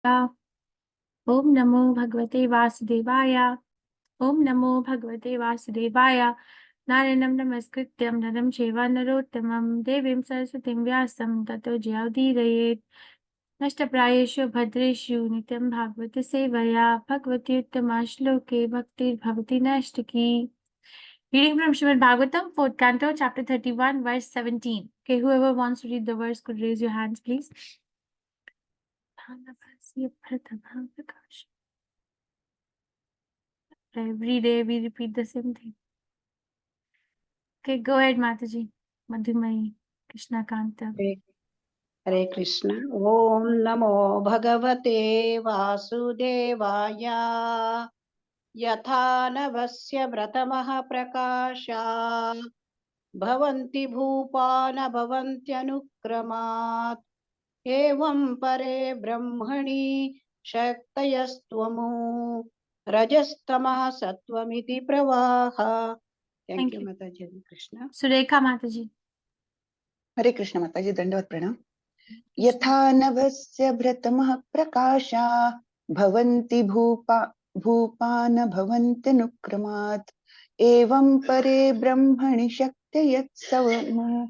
Om Namo Bhagavate Vasudevaya. Om Namo Bhagavate Vasudevaya. Naranam Namaskrityam Naram Cheva Narottamam Devim Saraswatim Vyasam Tato Jayaudirayet. Nashtaprayeshu Bhadreshu Nityam Bhagavate Sevaya Bhagavati Uttama Shloke Bhaktir Bhavati Nashtaki. Reading from Srimad Bhagavatam, 4th Canto, Chapter 31, verse 17. Okay, whoever wants to read the verse could raise your hands, please. Every day we repeat the same thing. Okay, go ahead, Mataji. Madhumai, Krishna Kanta. Hare Krishna. Om Namo Bhagavate Vasudevaya. Yatha navasya vratamaha prakasha. Bhavanti bhupana bhavantyअनुक्रमात्. Evam pare brahmani shaktayastvamu. Rajastama sattvamiti pravaha. Thank you, Mataji. Hare Krishna. Surekha Mataji. Hare Krishna Mataji, Dandavat Pranam. Yatha navasya vratamah prakasha bhavanti bhupana bhavantyअनुक्रमात् evam pare brahmani shaktayat savamu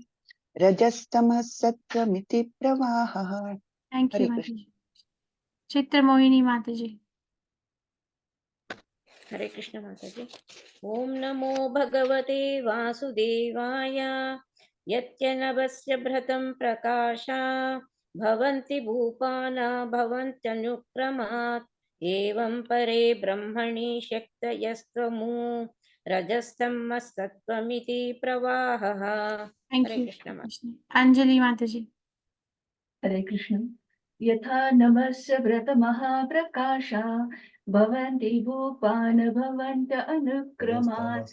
rajastama sattvamiti pravaha. Thank you, Hare Krishna. Mataji. Chitra Mohini Mataji. Hare Krishna Mataji. Om Namo Bhagavate Vasudevaya. Yatyanavasya Bhratam Prakasha. Bhavanti Bhupana Bhavantyअनुक्रमात्. Evam Pare Brahmani Shaktayastvamu. Rajastam Sattvamiti Pravaha. Thank Hare you. Krishna Mataji. Anjali Mataji. Hare Krishna. Yatha namasya vrata mahaprakasha bhavanti bhupana bhavanta anukramat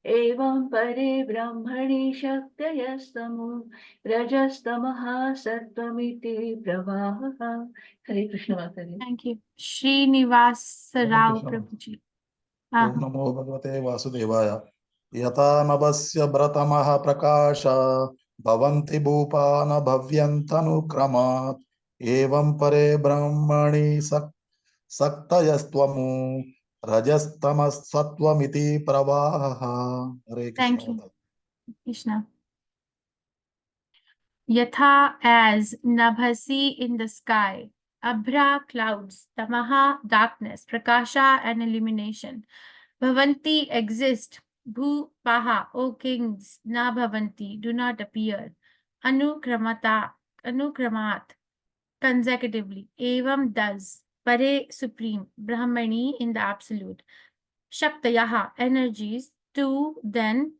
evam pare brahmani shaktayastamu rajastamaha sattvamiti pravaha. Hare Krishna Mataji. Thank you. Srinivas Rao Prabhuji. Om Namo Bhagavate Vasudevaya. Yata navasya bhratamaha prakasha bhavanti bhupana bhavyantanukramat evam pare brahmani saktayastvamu rajastamas sattvamiti pravaha. Hare Krishna. Thank you, Krishna. Yatha as Nabhasi in the sky, Abhra clouds, Tamaha darkness, Prakasha and illumination, Bhavanti exist, Bhu Paha, O kings, Na Bhavanti do not appear, Anukramat consecutively, Evam does, Pare supreme, Brahmani in the absolute, Shaktayaha energies, two then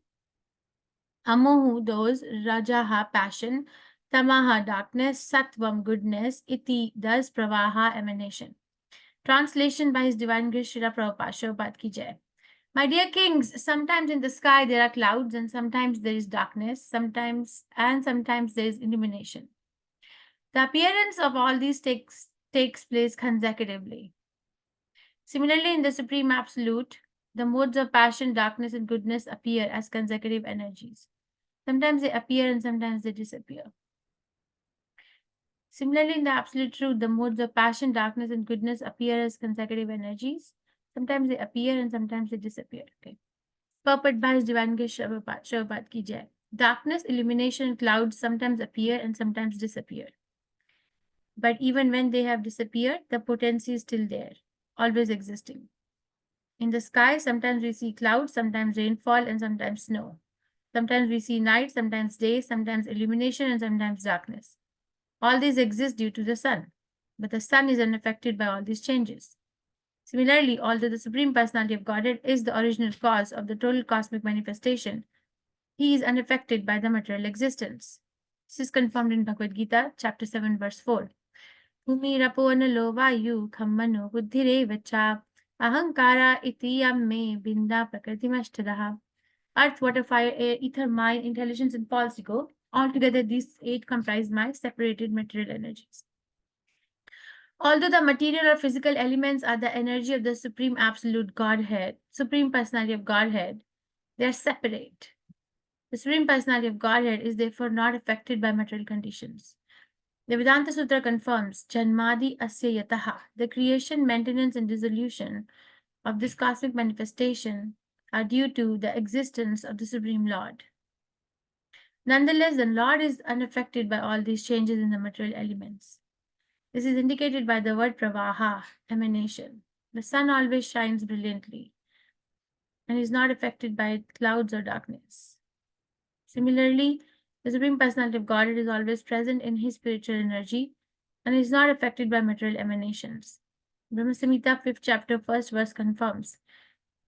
Amohu, those, Rajaha, passion, Tamaha, darkness, Sattvam, goodness, Iti, thus, Pravaha, emanation. Translation by His Divine Grace Srila Prabhupada, Shobhat Ki Jai. My dear kings, sometimes in the sky there are clouds and sometimes there is darkness, sometimes there is illumination. The appearance of all these takes place consecutively. Similarly, in the Supreme Absolute, the modes of passion, darkness, and goodness appear as consecutive energies. Sometimes they appear and sometimes they disappear. Similarly, in the Absolute Truth, the modes of passion, darkness, and goodness appear as consecutive energies. Sometimes they appear and sometimes they disappear. Okay. Purport by His Divine Grace Shobhat Ki Jai. Darkness, illumination, and clouds sometimes appear and sometimes disappear. But even when they have disappeared, the potency is still there, always existing. In the sky, sometimes we see clouds, sometimes rainfall, and sometimes snow. Sometimes we see night, sometimes day, sometimes illumination, and sometimes darkness. All these exist due to the sun, but the sun is unaffected by all these changes. Similarly, although the Supreme Personality of Godhead is the original cause of the total cosmic manifestation, He is unaffected by the material existence. This is confirmed in Bhagavad Gita, chapter 7, verse 4. Bhumi raponalo vayu khammano buddhirevacha ahankara itiyam me binda prakritimastadaha. Earth, water, fire, air, ether, mind, intelligence, and false ego. Altogether, these 8 comprise my separated material energies. Although the material or physical elements are the energy of the Supreme Absolute Godhead, Supreme Personality of Godhead, they are separate. The Supreme Personality of Godhead is therefore not affected by material conditions. The Vedanta Sutra confirms Janmadi Asya Yataha, the creation, maintenance, and dissolution of this cosmic manifestation are due to the existence of the Supreme Lord. Nonetheless, the Lord is unaffected by all these changes in the material elements. This is indicated by the word pravaha, emanation. The sun always shines brilliantly and is not affected by clouds or darkness. Similarly, the Supreme Personality of Godhead is always present in his spiritual energy and is not affected by material emanations. Brahma Samhita 5th chapter 1st verse confirms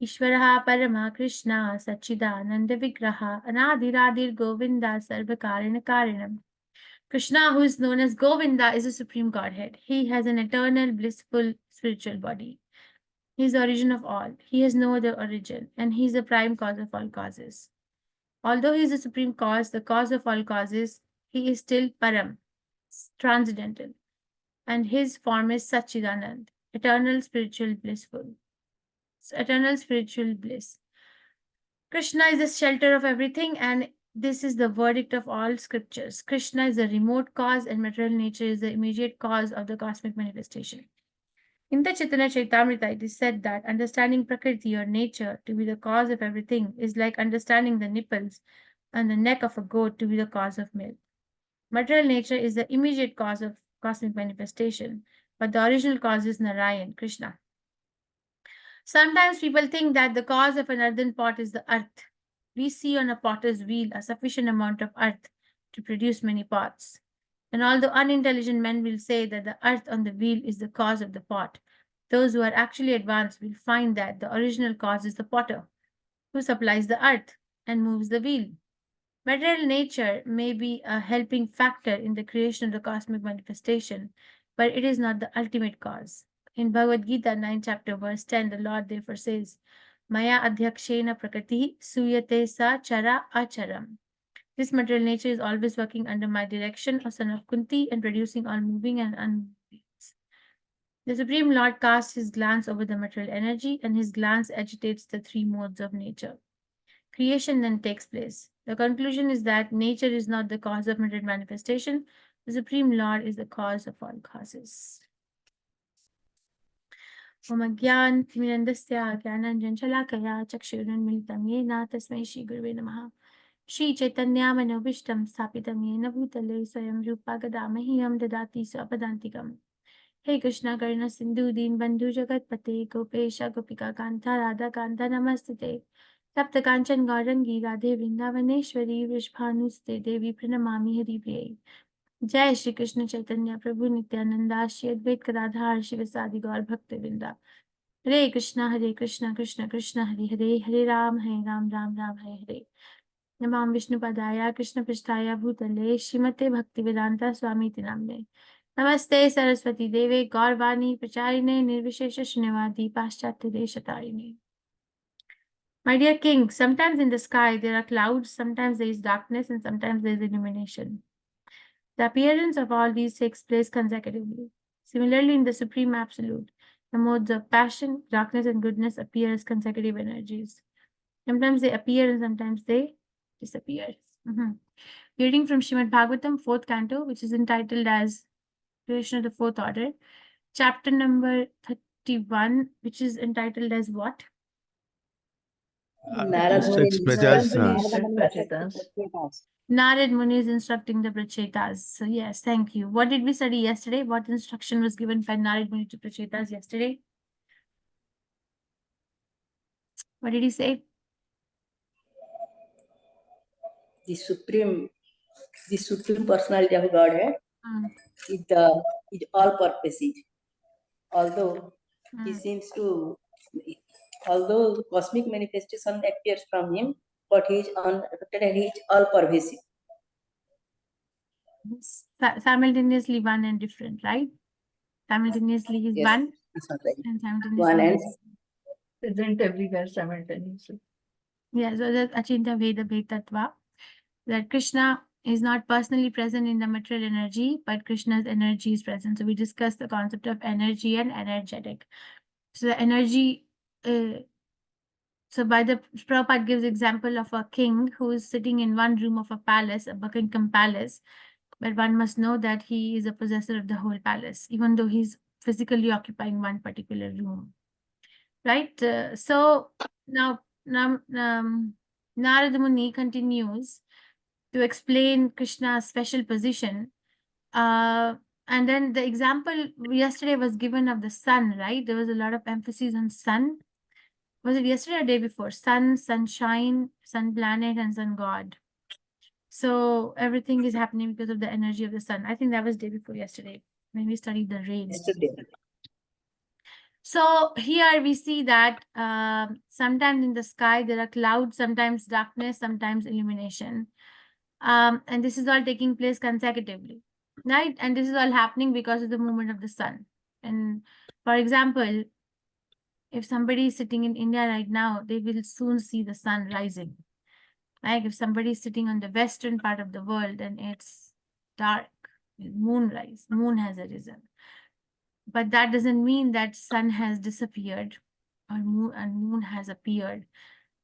Ishvaraha Parama Krishna Sachidananda Vigraha Anadiradir Govinda Sarvakarina Karinam. Krishna, who is known as Govinda, is the Supreme Godhead. He has an eternal, blissful spiritual body. He is the origin of all. He has no other origin, and he is the prime cause of all causes. Although he is the supreme cause, the cause of all causes, he is still Param, transcendental, and his form is Sachidanand, eternal spiritual blissful. Eternal spiritual bliss. Krishna is the shelter of everything, and this is the verdict of all scriptures. Krishna is the remote cause, and material nature is the immediate cause of the cosmic manifestation. In the Chaitanya Chaitamrita, it is said that understanding Prakriti or nature to be the cause of everything is like understanding the nipples and the neck of a goat to be the cause of milk. Material nature is the immediate cause of cosmic manifestation, but the original cause is Narayan, Krishna. Sometimes people think that the cause of an earthen pot is the earth. We see on a potter's wheel a sufficient amount of earth to produce many pots. And although unintelligent men will say that the earth on the wheel is the cause of the pot, those who are actually advanced will find that the original cause is the potter, who supplies the earth and moves the wheel. Material nature may be a helping factor in the creation of the cosmic manifestation, but it is not the ultimate cause. In Bhagavad Gita 9 chapter verse 10, the Lord therefore says, Maya adhyakshena prakriti suyate sa chara acharam. This material nature is always working under my direction, O son of Kunti, and producing all moving and unmoving things. The Supreme Lord casts his glance over the material energy, and his glance agitates the three modes of nature. Creation then takes place. The conclusion is that nature is not the cause of material manifestation. The Supreme Lord is the cause of all causes. Om Agyan Mirandasya Gyananjan Shalakaya Chakshurunmilitam Yena Tasmai Shri Gurave Namaha. Shri Chaitanya Manobishtam Sthapitam Yena Bhutale Swayam Rupa Gadamahyam Dadati Swapadantikam. Hey Krishna Karuna Sindhu Deen Bandhu Jagat Pate Gopesha Gopika Kanta Radha Kanta Namastute Sapta Kanchan Gaurangi Radhe Vrindavaneshwari Vrishbhanuste Devi Pranamami Hari Priye. Jai Shri Krishna Chaitanya Prabhu Nityananda Shri Advait Gadadhar Shivasadi Gaur Bhakta Vrinda. Hare Krishna Krishna Krishna Hare Hare Hare Ram Ram Ram Hare Hare. Namam Vishnupadaya Krishna Pristhaya Bhutale Shrimate Bhaktivedanta Swami Tinamne. Namaste Saraswati Deve Gaurvani Pracharine Nirvishesha Shnevadi Paschatya Deshatarine. My dear king, sometimes in the sky there are clouds, sometimes there is darkness, and sometimes there is illumination. The appearance of all these takes place consecutively. Similarly, in the Supreme Absolute, the modes of passion, darkness, and goodness appear as consecutive energies. Sometimes they appear and sometimes they disappear. Reading from Srimad Bhagavatam, 4th canto, which is entitled as Creation of the Fourth Order, chapter number 31, which is entitled as what? Instructs Prajas. Narad Muni is instructing the Prachetas. So yes, thank you. What did we study yesterday? What instruction was given by Narad Muni to Prachetas yesterday? What did he say? The supreme personality of Godhead is all-purposes. Although he seems to, although cosmic manifestation appears from him, but he is unaffected and he is all-pervasive. Simultaneously one and different, right? Simultaneously he's Yes, one and simultaneously one and Present everywhere simultaneously. yeah, so that Achinta Veda Bhetattva, that Krishna is not personally present in the material energy, but Krishna's energy is present. So we discussed the concept of energy and energetic. So the energy, so by the Prabhupada gives example of a king who is sitting in one room of a palace, a Buckingham Palace, But one must know that he is a possessor of the whole palace, even though he's physically occupying one particular room. Right? So now Narada Muni continues to explain Krishna's special position. And then the example yesterday was given of the sun, right? There was a lot of emphasis on sun. Was it yesterday or day before? Sun, sunshine, sun planet, and sun god. So everything is happening because of the energy of the sun. I think that was day before yesterday when we studied the rain. Yesterday. So here we see that sometimes in the sky there are clouds, sometimes darkness, sometimes illumination. And this is all taking place consecutively, right? And this is all happening because of the movement of the sun. And for example, if somebody is sitting in India right now, they will soon see the sun rising. Like if somebody is sitting on the western part of the world and it's dark, moonrise, moon has arisen. But that doesn't mean that sun has disappeared or moon has appeared.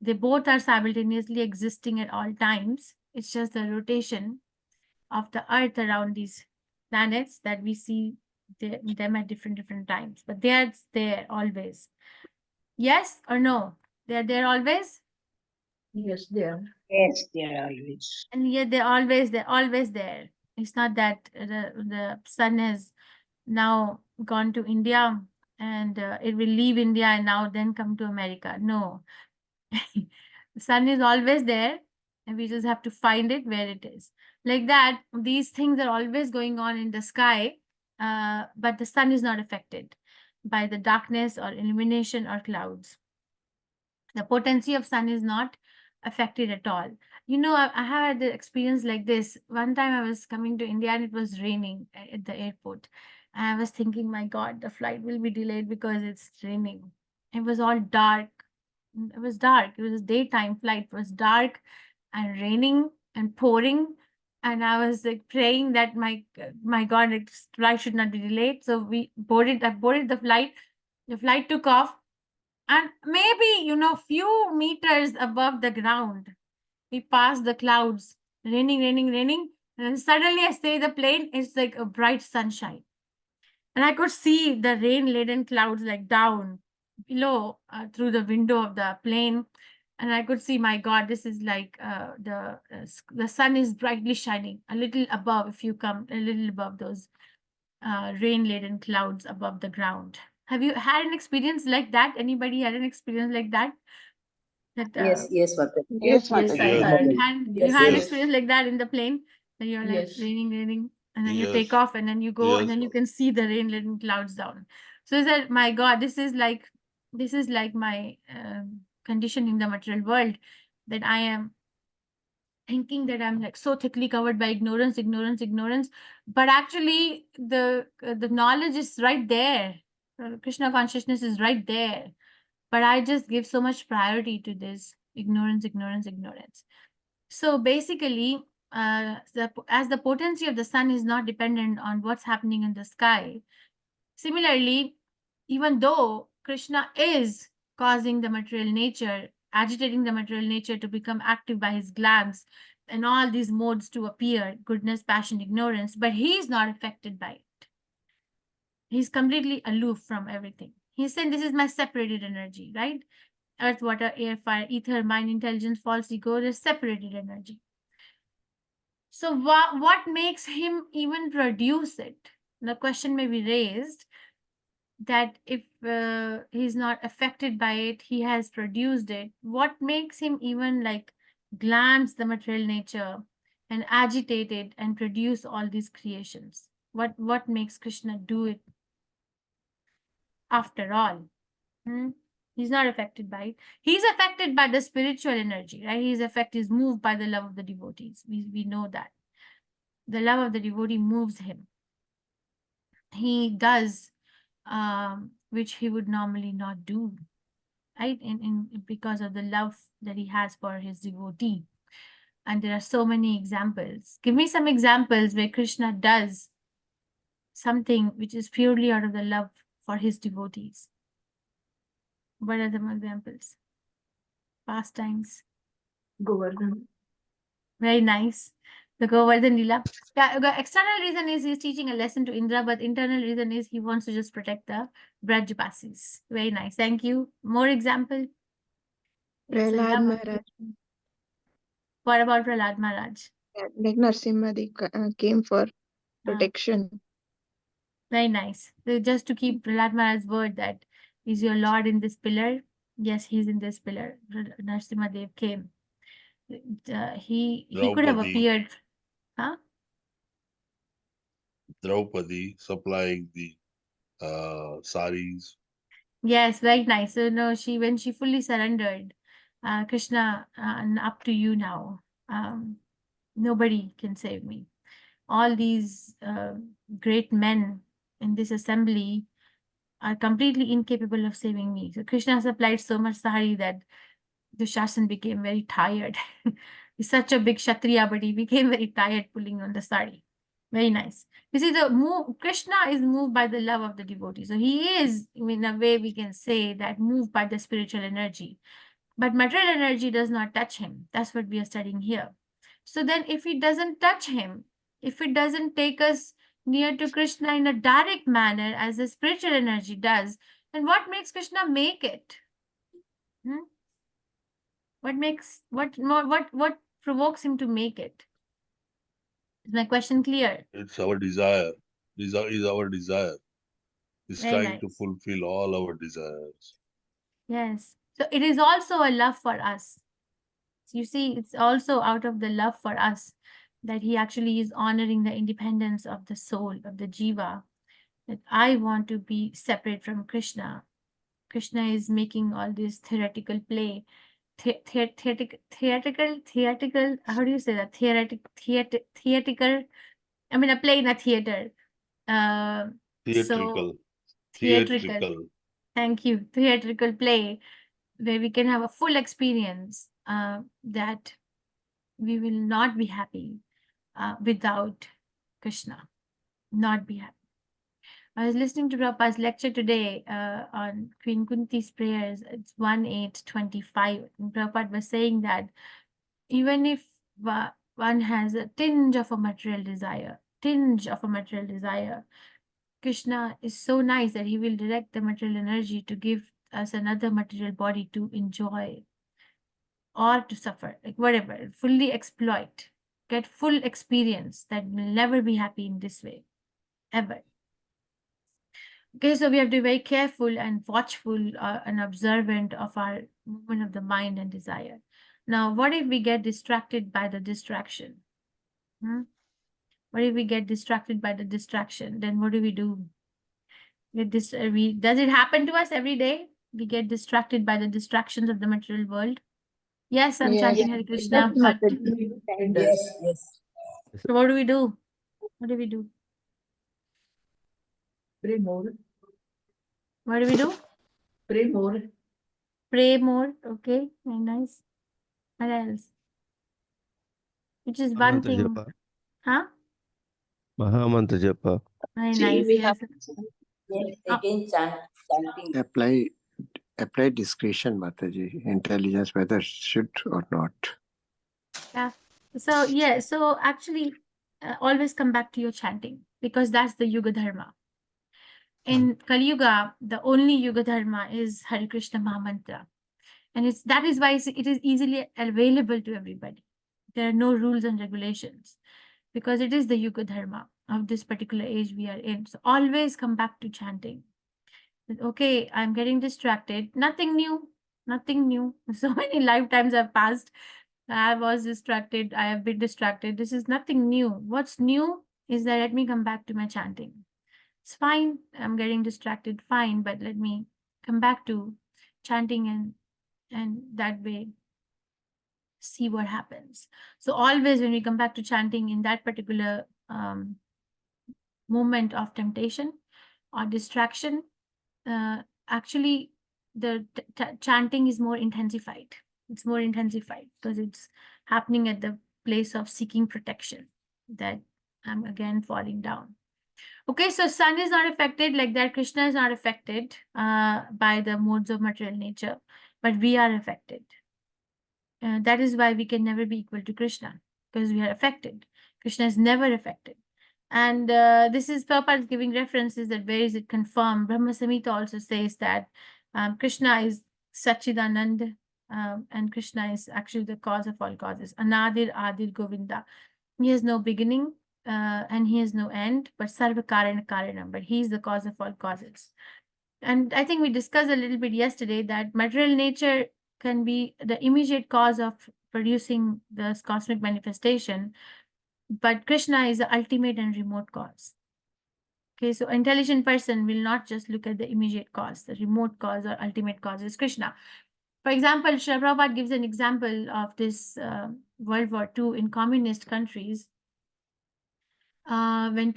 They both are simultaneously existing at all times. It's just the rotation of the earth around these planets that we see them at different times. But they are there always. Yes or no? They are there always? Yes, they are. Yes, they are always. And yet they're always there. It's not that the sun has now gone to India and it will leave India and now then come to America. No. The sun is always there and we just have to find it where it is. Like that, these things are always going on in the sky, but the sun is not affected by the darkness or illumination or clouds. The potency of sun is not affected at all. You know, I had the experience like this. One time I was coming to India and it was raining at the airport. And I was thinking, my God, the flight will be delayed because it's raining. It was all dark. It was dark. It was a daytime flight. It was dark and raining and pouring. And I was like praying that my God, the flight should not be delayed. So I boarded the flight. The flight took off. And maybe, few meters above the ground, we passed the clouds, raining. And then suddenly I say the plane is like a bright sunshine. And I could see the rain-laden clouds like down below through the window of the plane. And I could see, my God, this is like the sun is brightly shining a little above, if you come a little above those rain-laden clouds above the ground. Have you had an experience like that? Anybody had an experience like that? Yes, Mataji. Yes, Yes, I Mataji. Yes. had. You Yes, had an Yes. experience like that in the plane, and you're like Yes. raining, and then you Yes. take off, and then you go, and Yes. then you can see the rain-laden clouds down. So is that, my God, this is like my condition in the material world, that I am thinking that I'm like so thickly covered by ignorance, but actually the knowledge is right there. Krishna consciousness is right there, but I just give so much priority to this ignorance. So basically, as the potency of the sun is not dependent on what's happening in the sky, similarly, even though Krishna is causing the material nature, agitating the material nature to become active by his glance and all these modes to appear, goodness, passion, ignorance, but he is not affected by it. He's completely aloof from everything. He's saying, this is my separated energy, right? Earth, water, air, fire, ether, mind, intelligence, false ego, is separated energy. So what makes him even produce it? The question may be raised that if he's not affected by it, he has produced it. What makes him even like glance the material nature and agitate it and produce all these creations? What makes Krishna do it after all? He's not affected by it. He's affected by the spiritual energy, right? He's moved by the love of the devotees. We know that. The love of the devotee moves him. He does which he would normally not do, right? Because of the love that he has for his devotee. And there are so many examples. Give me some examples where Krishna does something which is purely out of the love for his devotees. What are some examples? Pastimes. Govardhan. Very nice. The Govardhan Lila. Yeah, the external reason is he's teaching a lesson to Indra, but internal reason is he wants to just protect the Brajbasis. Very nice. Thank you. More example. It's a Prahlad love. Maharaj, What about Prahlad Maharaj? like Narsimha, they came for Ah, protection. very nice. So just to keep Prahlad Maharaj's word that is your Lord in this pillar. Yes, he's in this pillar. Narsimha Dev came. He could have Draupadi. appeared. Huh? Draupadi supplying the saris. Yes, very nice. So no, when she fully surrendered, Krishna, and up to you now. Nobody can save me. All these great men in this assembly are completely incapable of saving me. So Krishna supplied so much sari that Dushashan became very tired. He's such a big Kshatriya, but he became very tired pulling on the sari. Very nice. You see, Krishna is moved by the love of the devotee. So he is, in a way, we can say that moved by the spiritual energy. But material energy does not touch him. That's what we are studying here. So then if it doesn't touch him, if it doesn't take us near to Krishna in a direct manner as the spiritual energy does, then what makes Krishna make it? Hmm? What provokes him to make it? Is my question clear? It's our desire. Is our desire. He's Very trying to nice. fulfill all our desires. Yes. So it is also a love for us. You see, it's also out of the love for us that he actually is honoring the independence of the soul, of the jiva, that I want to be separate from Krishna. Krishna is making all this theoretical play, theoretical, how do you say that? Theoretical, I mean, a play in a theater. So theatrical. Thank you. Theatrical play where we can have a full experience that we will not be happy without Krishna. Not be happy. I was listening to Prabhupada's lecture today on Queen Kunti's prayers. It's 1:8:25. And Prabhupada was saying that even if one has a tinge of a material desire, Krishna is so nice that he will direct the material energy to give us another material body to enjoy or to suffer, like whatever, fully exploit, get full experience that will never be happy in this way, ever. Okay, so we have to be very careful and watchful and observant of our movement of the mind and desire. Now, what if we get distracted by the distraction? What if we get distracted by the distraction? Then what do we do? Does it happen to us every day? We get distracted by the distractions of the material world. Yes, I'm chanting Hare Krishna. But Yes, yes. so what do we do? What do we do? Pray more. What do we do? Pray more. Pray more. Okay, very nice. What else? Which is one Mahamantra thing. japa. Huh? Mahamantra japa. Very See, nice. we Yes. Yes, again chanting. Apply discretion, Mataji, intelligence, whether should or not. Yeah. So yeah. So actually, always come back to your chanting because that's the Yuga Dharma. In Kali Yuga, the only Yuga Dharma is Hare Krishna Mahamantra, and that is why it is easily available to everybody. There are no rules and regulations because it is the Yuga Dharma of this particular age we are in. So always come back to chanting. Okay, I'm getting distracted. Nothing new. Nothing new. So many lifetimes have passed. I was distracted. I have been distracted. This is nothing new. What's new is that let me come back to my chanting. It's fine. I'm getting distracted. Fine, but let me come back to chanting and that way see what happens. So always when we come back to chanting in that particular moment of temptation or distraction, actually the chanting is more intensified. It's more intensified because it's happening at the place of seeking protection that I'm again falling down. Okay, so sun is not affected like that. Krishna is not affected by the modes of material nature, but we are affected. That is why we can never be equal to Krishna because we are affected. Krishna is never affected. And this is Prabhupada giving references that where is it confirmed. Brahma Samhita also says that Krishna is Sachidanand, and Krishna is actually the cause of all causes. Anadir Adir Govinda. He has no beginning and he has no end, but Sarva Karana Karanam, but he is the cause of all causes. And I think we discussed a little bit yesterday that material nature can be the immediate cause of producing this cosmic manifestation, but Krishna is the ultimate and remote cause. Okay, so intelligent person will not just look at the immediate cause, the remote cause or ultimate cause is Krishna. For example, Srila Prabhupada gives an example of this World War II in communist countries. When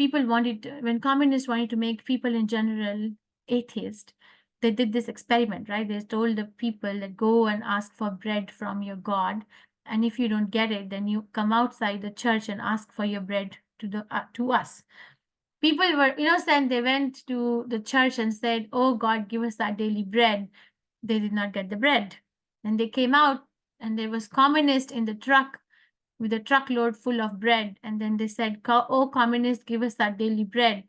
communists wanted to make people in general atheist, they did this experiment, right? They told the people that go and ask for bread from your God, and if you don't get it, then you come outside the church and ask for your bread to us. People were innocent. They went to the church and said, "Oh God, give us our daily bread." They did not get the bread. And they came out, and there was communist in the truck with a truckload full of bread. And then they said, "Oh, communists, give us our daily bread."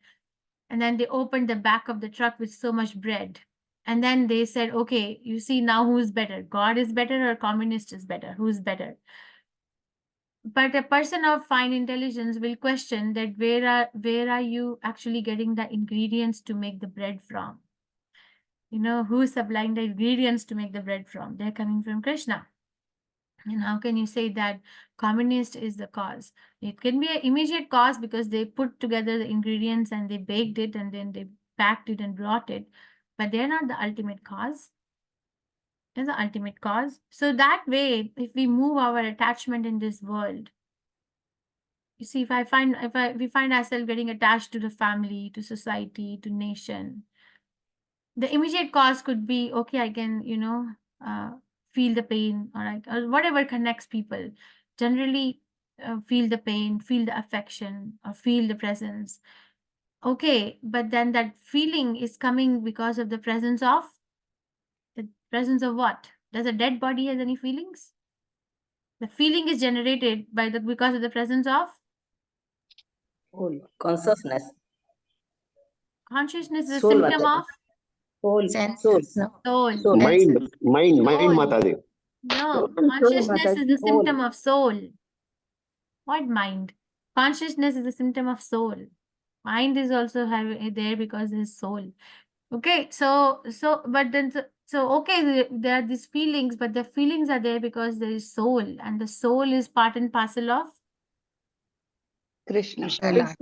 And then they opened the back of the truck with so much bread. And then they said, "Okay, you see now who's better? God is better or communist is better? Who's better?" But a person of fine intelligence will question that where are you actually getting the ingredients to make the bread from? Who's supplying the ingredients to make the bread from? They're coming from Krishna. And how can you say that communist is the cause? It can be an immediate cause because they put together the ingredients and they baked it and then they packed it and brought it, but they're not the ultimate cause. They're the ultimate cause. So that way, if we move our attachment in this world, you see, if we find ourselves getting attached to the family, to society, to nation, the immediate cause could be, okay, I can, feel the pain, or whatever connects people. Generally, feel the pain, feel the affection, or feel the presence. Okay, but then that feeling is coming because of the presence of what? Does a dead body have any feelings? The feeling is generated because of the presence of Consciousness. consciousness is a Soul, symptom Mataji. of Soul. soul. Soul. Mind, Soul. Mataji. No, Soul, consciousness Mataji. is a Soul. symptom of soul. What mind? Consciousness is a symptom of soul. Mind is also there because there's soul. Okay, but then okay, there are these feelings, but the feelings are there because there is soul, and the soul is part and parcel of Krishna. Krishna.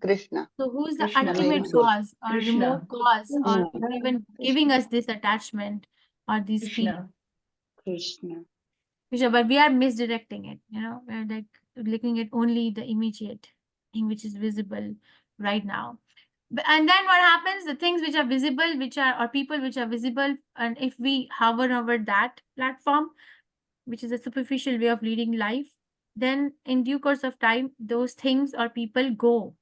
Krishna. So who's the Krishna. ultimate Soul. cause or remote cause or even giving us this attachment or these feelings? Krishna. Krishna. But we are misdirecting it, we're like looking at only the immediate thing which is visible right now. And then what happens? The things which are visible, or people which are visible, and if we hover over that platform, which is a superficial way of leading life, then in due course of time, those things or people go.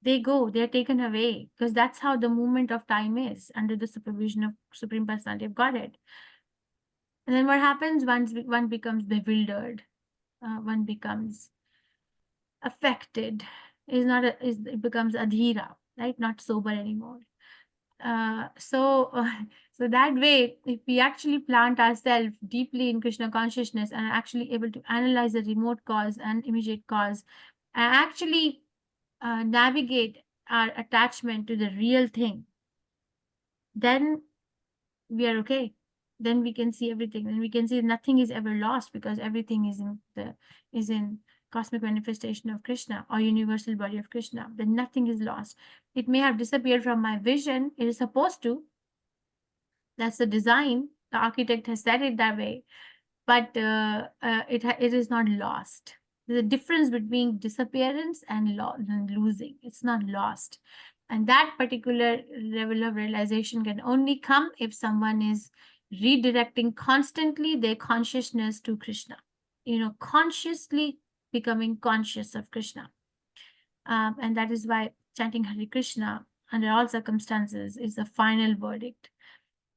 They are taken away, because that's how the movement of time is under the supervision of Supreme Personality of Godhead. And then what happens? One becomes bewildered, one becomes affected, it becomes adhira, right? Not sober anymore. So that way, if we actually plant ourselves deeply in Krishna consciousness and are actually able to analyze the remote cause and immediate cause, and actually navigate our attachment to the real thing, then we are okay. Then we can see everything, and we can see nothing is ever lost, because everything is in cosmic manifestation of Krishna or universal body of Krishna. Then nothing is lost. It may have disappeared from my vision. It is supposed to. That's the design. The architect has said it that way, but it is not lost. There's a difference between disappearance and losing. It's not lost. And that particular level of realization can only come if someone is redirecting constantly their consciousness to Krishna, consciously becoming conscious of Krishna. And that is why chanting Hare Krishna under all circumstances is the final verdict.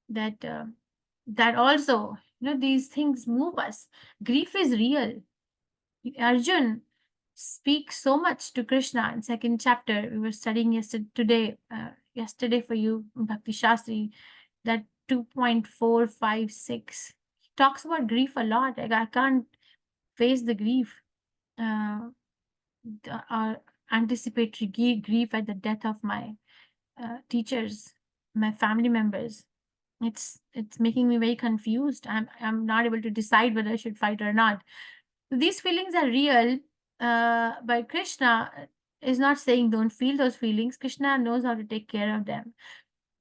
That also, these things move us. Grief is real. Arjun, speak so much to Krishna in second chapter. We were studying yesterday for you, Bhakti Shastri, that 2.456. He talks about grief a lot. Like, I can't face the grief, anticipatory grief at the death of my teachers, my family members. It's making me very confused. I'm not able to decide whether I should fight or not. These feelings are real, but Krishna is not saying don't feel those feelings. Krishna knows how to take care of them.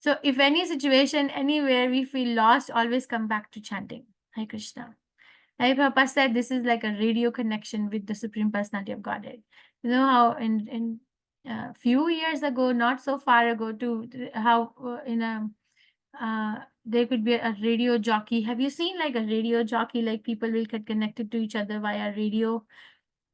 So if any situation, anywhere we feel lost, always come back to chanting Hare Krishna. Like Papa said, this is like a radio connection with the Supreme Personality of Godhead. You know how in few years ago, not so far ago, how in a there could be a radio jockey. Have you seen like a radio jockey? Like people will get connected to each other via radio.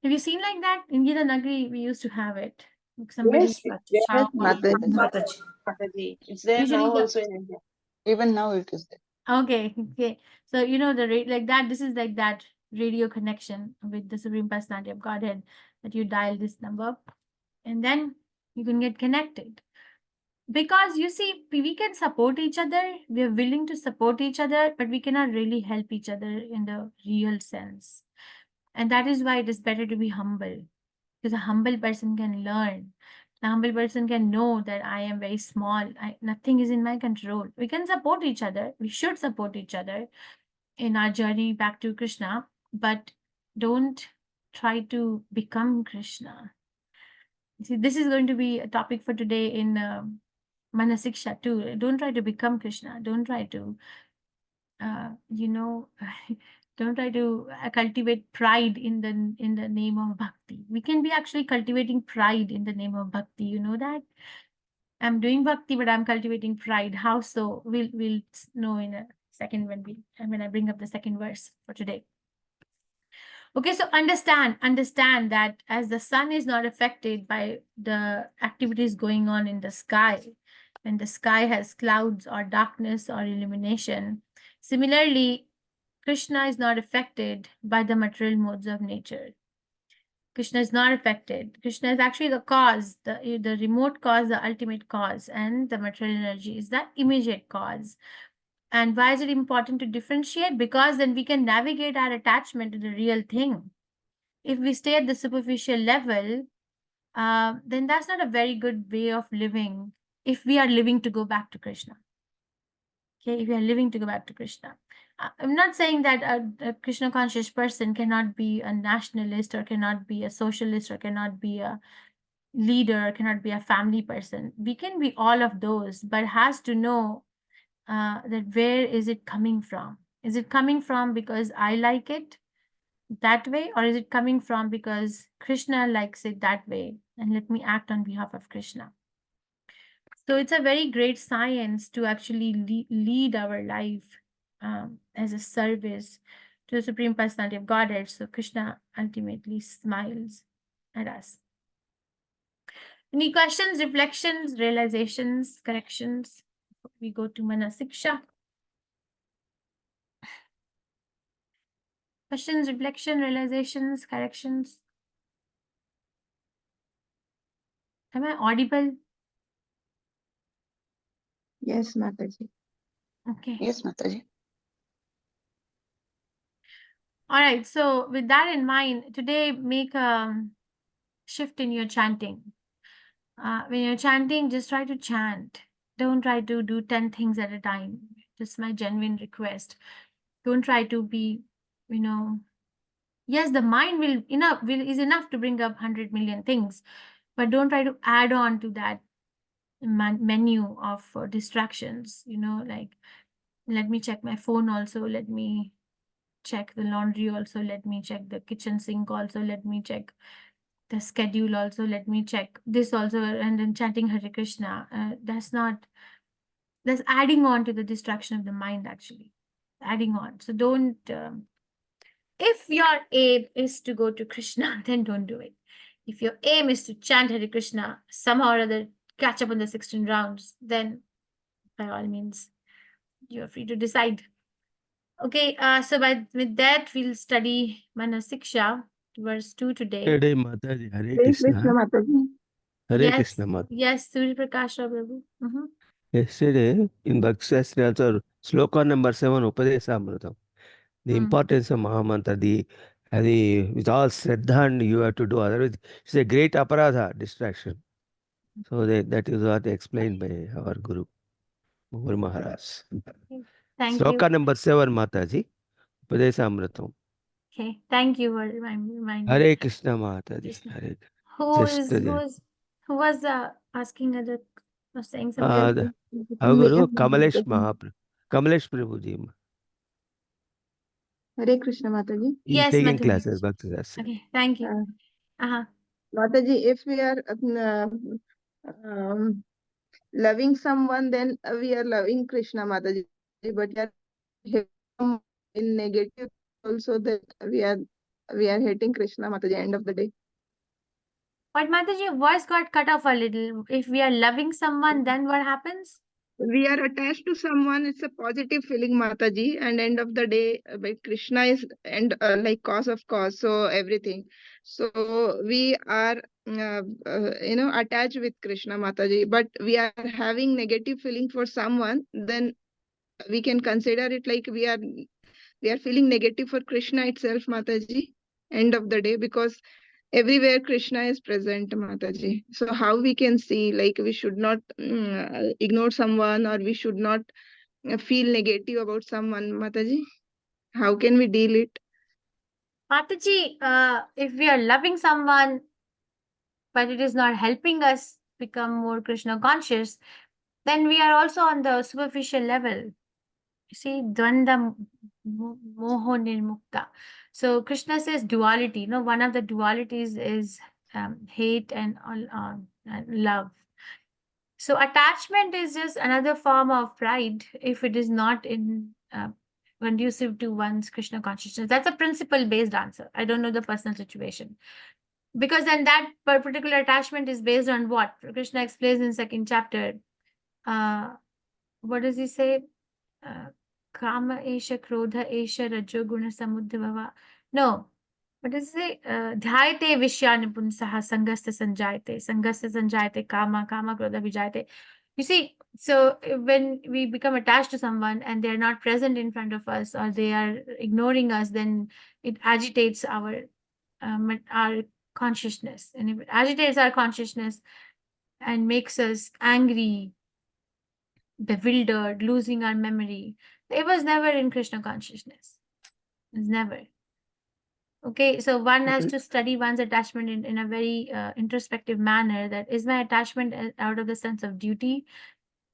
Have you seen like that? In Gita Nagari, we used to have it. Like somebody Yes, it's there, how Mataji. Mataji. It's there usually now the also in India. Even now it is there. okay. So you know the like that. This is like that radio connection with the Supreme Personality of Godhead, that you dial this number, and then you can get connected. Because you see, we can support each other. We are willing to support each other, but we cannot really help each other in the real sense. And that is why it is better to be humble, because a humble person can learn. A humble person can know that I am very small. Nothing is in my control. We can support each other. We should support each other in our journey back to Krishna, but don't try to become Krishna. See, this is going to be a topic for today in Manasiksha too. Don't try to become Krishna. Don't try to, don't try to cultivate pride in the name of bhakti. We can be actually cultivating pride in the name of bhakti. You know that I'm doing bhakti, but I'm cultivating pride. How so? We'll know in a second when I bring up the second verse for today. Okay, so understand that as the sun is not affected by the activities going on in the sky, when the sky has clouds or darkness or illumination, similarly, Krishna is not affected by the material modes of nature. Krishna is not affected. Krishna is actually the cause, the remote cause, the ultimate cause, and the material energy is the immediate cause. And why is it important to differentiate? Because then we can navigate our attachment to the real thing. If we stay at the superficial level, then that's not a very good way of living if we are living to go back to Krishna. Okay, if we are living to go back to Krishna. I'm not saying that a Krishna conscious person cannot be a nationalist or cannot be a socialist or cannot be a leader or cannot be a family person. We can be all of those, but has to know that where is it coming from? Is it coming from because I like it that way, or is it coming from because Krishna likes it that way and let me act on behalf of Krishna? So it's a very great science to actually lead our life as a service to the Supreme Personality of Godhead. So Krishna ultimately smiles at us. Any questions, reflections, realizations, corrections? We go to Manasiksha. Questions, reflection, realizations, corrections? Am I audible? Yes, Mataji. Okay. Yes, Mataji. All right. So with that in mind, today make a shift in your chanting. When you're chanting, just try to chant. Don't try to do 10 things at a time. Just my genuine request. Don't try to be, yes, the mind is enough to bring up 100 million things, but don't try to add on to that menu of distractions. Like, let me check my phone also. Let me check the laundry also. Let me check the kitchen sink also. Let me check the schedule also. Let me check this also. And then chanting Hare Krishna. That's adding on to the distraction of the mind, actually. Adding on. So don't, if your aim is to go to Krishna, then don't do it. If your aim is to chant Hare Krishna, somehow or other catch up on the 16 rounds, then by all means, you're free to decide. Okay, so with that, we'll study Manasiksha. verse 2 today. Today, Mataji, Hare Hare Krishna Krishna. Mataji. Hare Yes, Krishna, Mataji. yes, Surya Prakash Prabhu. Yesterday, in Bhakti also, sloka number 7, Upadesamritam. The importance of Mahamantra, with all Shraddha and you have to do, otherwise it's a great aparadha, distraction. So that is what explained by our Guru Maharaj. Thank Sloka you. number 7, Mataji, Upadesamritam. Okay, thank you for reminding me. Hare Krishna, Mataji. Krishna. Hare Who was asking other, was saying Our something? Guru, Kamalesh Mahaprabhu. Kamalesh Prabhuji. Hare Krishna Mataji. He is Yes, taking Mataji. classes, Bhakti Shastra. Okay, thank you. Mataji, if we are loving someone, then we are loving Krishna Mataji. But we are hating in negative also, that we are hating Krishna Mataji. End of the day. But Mataji, your voice got cut off a little. If we are loving someone, then what happens? We are attached to someone. It's a positive feeling, Mataji. And end of the day, like Krishna is like cause of cause. So everything. So we are attached with Krishna, Mataji. But we are having negative feeling for someone. Then we can consider it like we are feeling negative for Krishna itself, Mataji. End of the day, because everywhere Krishna is present, Mataji. So how we can see, like, we should not ignore someone, or we should not feel negative about someone, Mataji? How can we deal it? Mataji, if we are loving someone, but it is not helping us become more Krishna conscious, then we are also on the superficial level. You see, Dvanda Moho Nirmukta. So Krishna says duality. One of the dualities is hate and love. So attachment is just another form of pride if it is not in conducive to one's Krishna consciousness. That's a principle-based answer. I don't know the personal situation. Because then that particular attachment is based on what? Krishna explains in second chapter. What does he say? Kama esha krodha esha rajo guna samudbhava. No. What does it say? Dhyate vishyanipun-saha sangasta sanjayate kama krodha vijayate. You see, so when we become attached to someone and they are not present in front of us, or they are ignoring us, then it agitates our consciousness. And if it agitates our consciousness and makes us angry, bewildered, losing our memory, it was never in Krishna consciousness. It's never. Okay, so one has to study one's attachment in a very introspective manner. That is my attachment out of the sense of duty,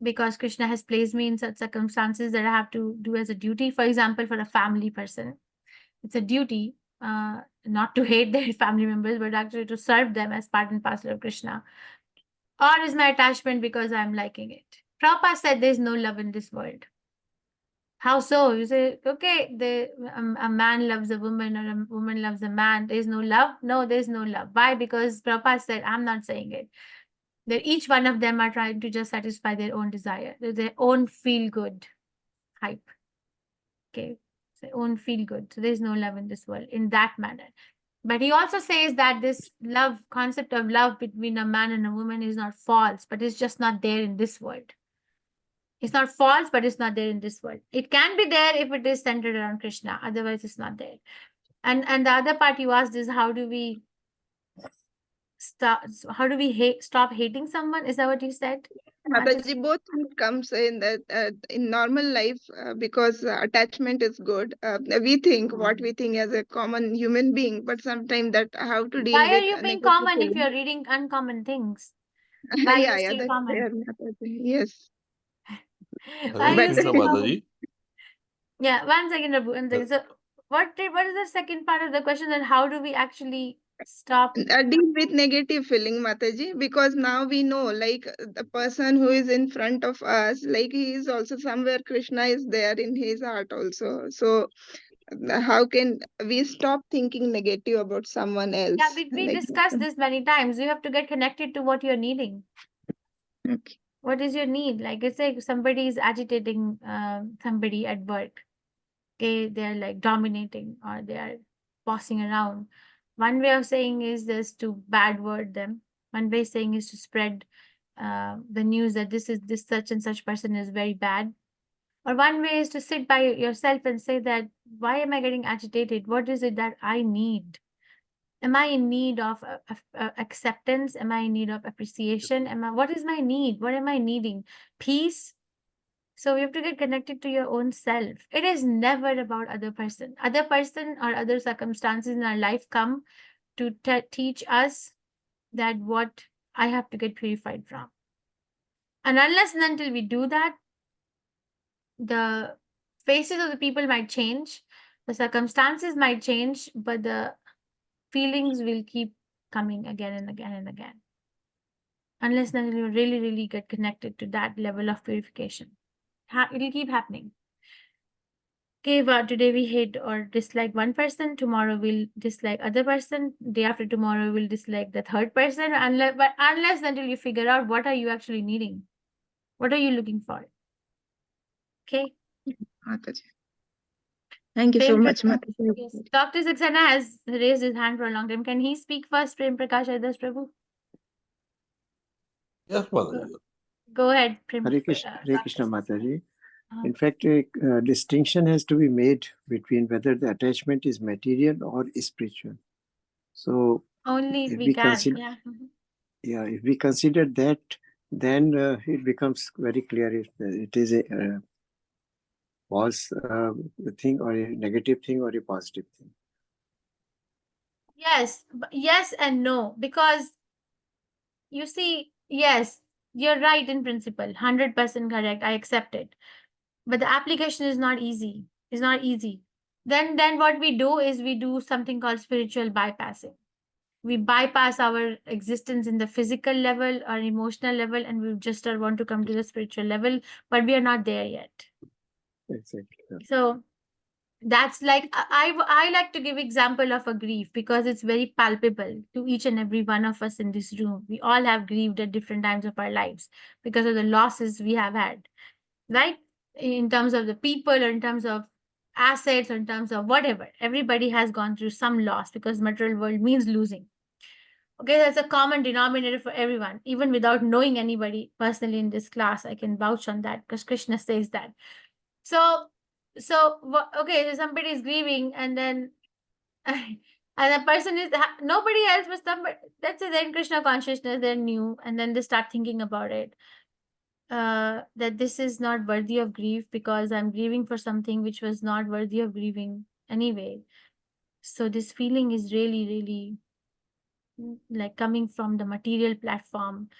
because Krishna has placed me in such circumstances that I have to do as a duty. For example, for a family person, it's a duty not to hate their family members, but actually to serve them as part and parcel of Krishna. Or is my attachment because I'm liking it? Prabhupada said there's no love in this world. How so? You say, okay, a man loves a woman, or a woman loves a man. There's no love? No, there's no love. Why? Because Prabhupada said, I'm not saying it. That each one of them are trying to just satisfy their own desire, their own feel-good hype. Okay, their own feel-good. So there's no love in this world in that manner. But he also says that this concept of love between a man and a woman is not false, but it's just not there in this world. It's not false, but it's not there in this world. It can be there if it is centered around Krishna. Otherwise, it's not there. And the other part you asked is, how do we stop hating someone? Is that what you said? Mataji, both comes in that in normal life, because attachment is good. We think what we think as a common human being, but sometimes that how to deal with. Why are you being common if you're reading uncommon things? Why are you still common? Yes. Why are you still common? Mataji. Yeah, one second, Prabhu, 1 second. So what is the second part of the question, and how do we actually stop deal with negative feeling, Mataji? Because now we know, like, the person who is in front of us, like, he is also somewhere, Krishna is there in his heart also. So how can we stop thinking negative about someone else? Yeah, we discussed this many times. You have to get connected to what you're needing. Okay. What is your need? Like, it's like somebody is agitating somebody at work. Okay, they're like dominating, or they are bossing around. One way of saying is this to bad word them. One way of saying is to spread the news that this such and such person is very bad. Or one way is to sit by yourself and say that, why am I getting agitated? What is it that I need? Am I in need of acceptance? Am I in need of appreciation? What is my need? What am I needing? Peace? So we have to get connected to your own self. It is never about other person. Other person or other circumstances in our life come to teach us that what I have to get purified from. And unless and until we do that, the faces of the people might change, the circumstances might change, but the feelings will keep coming again and again and again. Unless and until you really, really get connected to that level of purification. It'll keep happening. Okay, but today we hate or dislike one person, tomorrow we'll dislike other person, day after tomorrow we'll dislike the third person, unless until you figure out what are you actually needing. What are you looking for? Okay. Mataji. Thank you so much, Mataji. Yes. Dr. Saxena has raised his hand for a long time. Can he speak first, Prem Prakash Ardas Prabhu? Yes, Mataji. Go ahead, Prem. Hare Krishna Mataji. Uh-huh. In fact, a distinction has to be made between whether the attachment is material or spiritual. So Only if we can. consider, Yeah. Mhm. yeah, if we consider that, then it becomes very clear if it is a false thing or a negative thing or a positive thing. Yes, yes and no, because you see, yes, you're right in principle, 100% correct. I accept it, but the application is not easy. It's not easy. Then what we do is we do something called spiritual bypassing. We bypass our existence in the physical level or emotional level, and we just want to come to the spiritual level, but we are not there yet. Exactly. Yeah. So that's like I like to give example of a grief because it's very palpable to each and every one of us in this room. We all have grieved at different times of our lives because of the losses we have had, right? In terms of the people or in terms of assets or in terms of whatever. Everybody has gone through some loss because material world means losing. Okay, that's a common denominator for everyone. Even without knowing anybody personally in this class, I can vouch on that because Krishna says that. So okay, so somebody is grieving and then and the person is nobody else but somebody, let's say they're in Krishna consciousness, they're new, and then they start thinking about it, that this is not worthy of grief because I'm grieving for something which was not worthy of grieving anyway. So this feeling is really, really like coming from the material platform,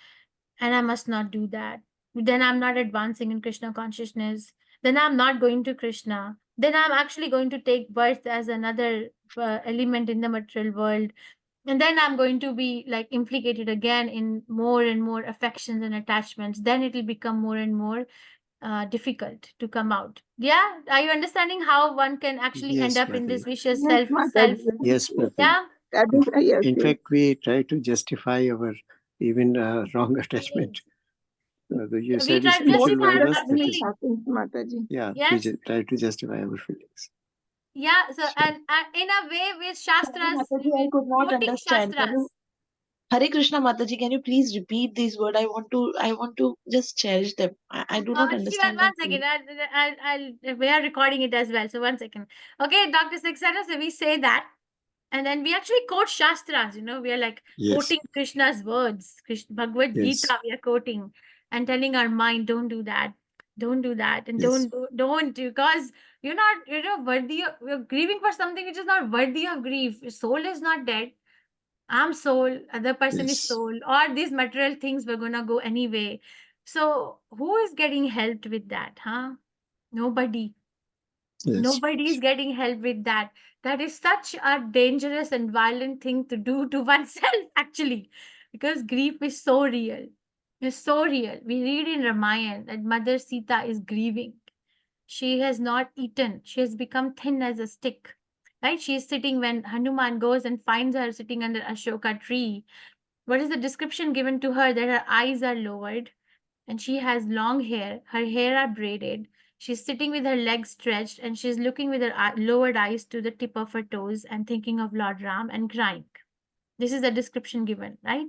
and I must not do that. Then I'm not advancing in Krishna consciousness. Then I'm not going to Krishna. Then I'm actually going to take birth as another element in the material world. And then I'm going to be like implicated again in more and more affections and attachments. Then it will become more and more difficult to come out. Yeah, are you understanding how one can actually end Yes, up in this Mataji. vicious Yes, self? Yes, Mataji. Yeah. That is, yes, In yes. fact, we try to justify our even wrong attachment. You We said try to spiritual justify world our was that is, feeling. Mataji. yeah, we Yes. try to justify our feelings. Yeah. So So, and in a way with Shastras, Mataji, I with could not quoting understand. Can you, Shastras. Hare Krishna Mataji, can you please repeat these words? I want to just cherish them. I do not Actually, understand one them second. fully. We are recording it as well. So 1 second. Okay, Dr. Saxena, so we say that. And then we actually quote Shastras, we are like yes, quoting Krishna's words, Bhagavad yes, Gita, we are quoting and telling our mind, don't do that, don't do that, and yes, don't, because you're not, worthy of, you're grieving for something which is not worthy of grief. Your soul is not dead. I'm soul, other person is yes, soul, or these material things were gonna go anyway. So who is getting helped with that, huh? Nobody. yes, Nobody is getting help with that. That is such a dangerous and violent thing to do to oneself, actually, because grief is so real. It's so real. We read in Ramayana that Mother Sita is grieving. She has not eaten. She has become thin as a stick. Right? She is sitting when Hanuman goes and finds her sitting under Ashoka tree. What is the description given to her? That her eyes are lowered and she has long hair. Her hair are braided. She's sitting with her legs stretched and she's looking with her lowered eyes to the tip of her toes and thinking of Lord Ram and crying. This is the description given, right?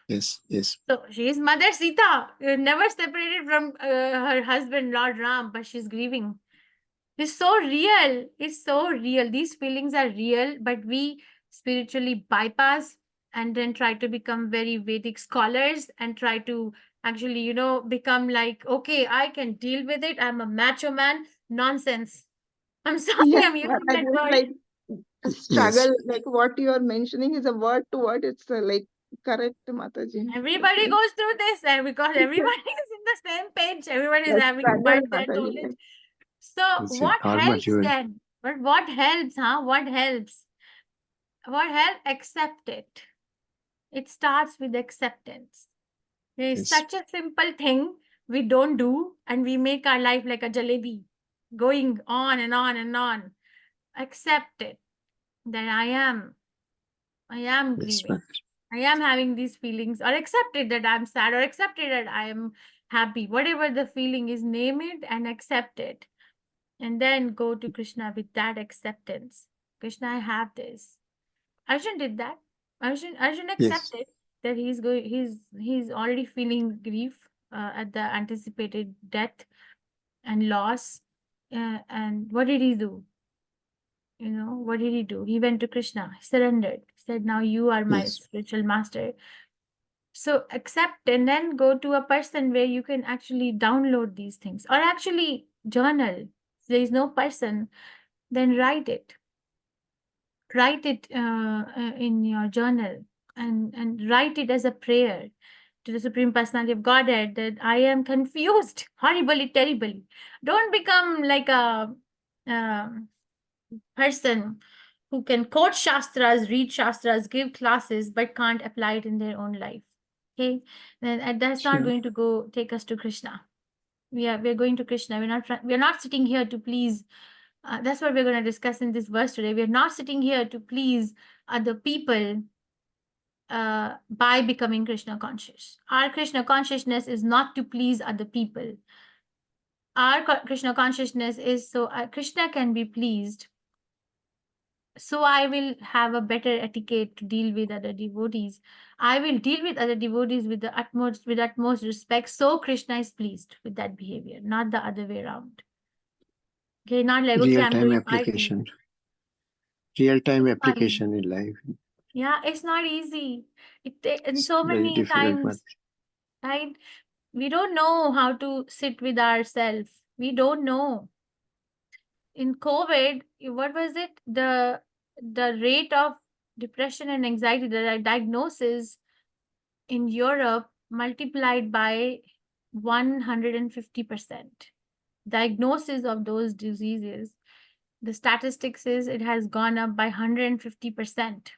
Yes, yes. So she is Mother Sita, never separated from her husband Lord Ram, but she's grieving. It's so real. It's so real. These feelings are real, but we spiritually bypass and then try to become very Vedic scholars and try to actually, you know, become like, okay, I can deal with it. I'm a macho man. Nonsense. I'm sorry, Yeah, I'm using I that just word. like Yes. struggle, like what you are mentioning is a word to word. It's like correct, Mataji. Everybody Okay. goes through this, and because everybody is in the same page, everybody is That having struggle, their Mataji. knowledge. So It's a what karma helps dual. then? But what helps, huh? What helps? What helps? Accept it. It starts with acceptance. There is Yes. such a simple thing we don't do, and we make our life like a jalebi, going on and on and on. Accept it. That I am Yes, grieving. Mataji. I am having these feelings, or accept it that I'm sad, or accept it that I am happy. Whatever the feeling is, name it and accept it. And then go to Krishna with that acceptance. Krishna, I have this. Arjun did that. Arjun Yes. accepted that he's already feeling grief at the anticipated death and loss. And what did he do? You know, what did he do? He went to Krishna, he surrendered, he said, now you are my Yes. spiritual master. So accept and then go to a person where you can actually download these things or actually journal. If there is no person, then write it. Write it in your journal and write it as a prayer to the Supreme Personality of Godhead that I am confused, horribly, terribly. Don't become like a person who can quote Shastras, read Shastras, give classes, but can't apply it in their own life. Okay, and that's not Sure. going to go take us to Krishna. We're going to Krishna. We're not sitting here to please. That's what we're going to discuss in this verse today. We're not sitting here to please other people by becoming Krishna conscious. Our Krishna consciousness is not to please other people. Our Krishna consciousness is so Krishna can be pleased. So I will have a better etiquette to deal with other devotees. I will deal with other devotees with the utmost respect. So Krishna is pleased with that behavior, not the other way around. Okay, not like, okay, I'm Real-time doing application. my Real-time It's not easy. application in life. Yeah, it's not easy. And It's so very many difficult, times, right? We don't know how to sit with ourselves. We don't know. In COVID, what was it? The rate of depression and anxiety, the diagnosis in Europe multiplied by 150%. Diagnosis of those diseases, the statistics is it has gone up by 150%.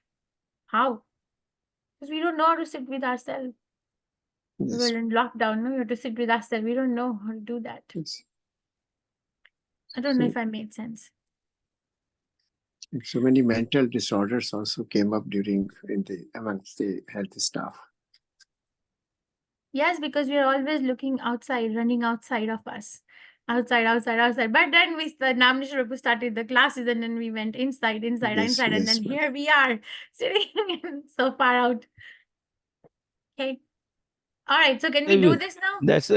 How? Because we don't know how to sit with ourselves. We were Yes. in lockdown, no? We have to sit with ourselves. We don't know how to do that. Yes. I don't know So, if I made sense. so many mental disorders also came up amongst the health staff. Yes, because we are always looking outside, running outside of us. Outside. But then the Namnish Prabhu started the classes and then we went inside, Yes, and yes, then here we are sitting so far out. Okay. All right. So can we do this now? That's